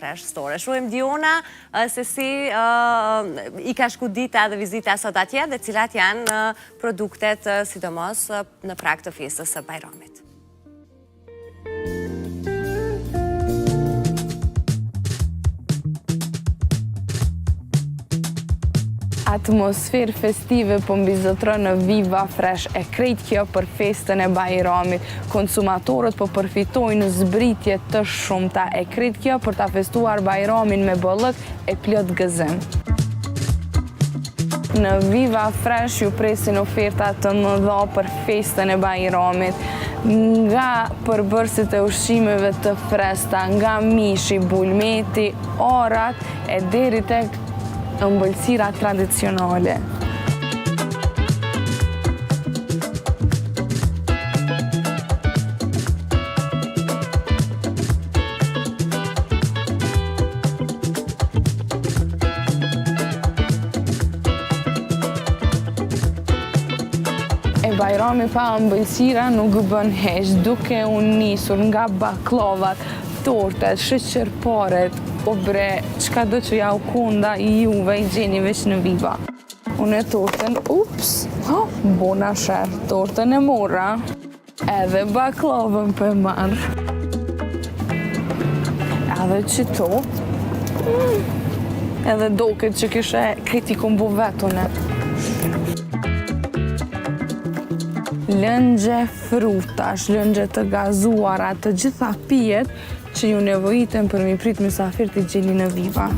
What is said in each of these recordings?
Fresh Store. Shohim Diona se si I ka shku dita dhe vizita sot atje dhe cilat janë produktet sidomos në prag të festës së Bajramit. Atmosferë festive po mbizotron në Viva Fresh e krejt kjo për festën e Bajramit. Konsumatorët po përfitojnë zbritje të shumta e krejt kjo për ta festuar Bajramin me bollëk e plot gëzim. Në Viva Fresh ju presin oferta të mëdha për festën e Bajramit. Nga përbërësit e ushqimeve të fresta, nga mishi, bulmeti, orat e deri tek ëmbëlsira tradicionale. E Bajrami pa ëmbëlsira nuk bën heq, duke u nisur nga baklovat, tortet, sheqerparet, o bre, qka do që ja u konda I juve I gjeni veç në Viva. Unë e torten, bona shërë, torten e mora, edhe baklavën për marrë. Edhe qito, edhe doket që kishe kritikon bu vetune. Lëngje frutash, lëngje të gazuara, të gjitha pijet që ju nevojiten për mi prit mysafirët I gjeni në Viva.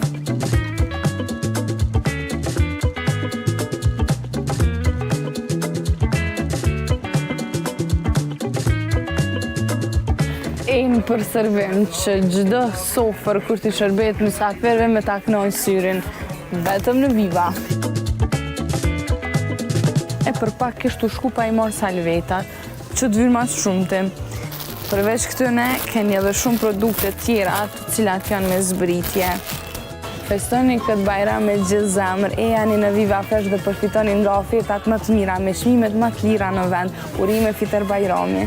Në për servim që gjdo sofër kur t'i shërbet mysafirëve me ta knojnë syrin, vetëm në Viva. E për pak kishtu shku pa I marë salvetat, që t'vynë mas shumëtim. Përveç këtëne, keni edhe shumë produkte tjera të cilat janë me zbritje. Festoni këtë Bajram me gjithë zemër, e jani në Viva Fresh dhe përfitoni nga ofertat më të mira me çmimet më të lira në vend. Urime Fitër Bajrami.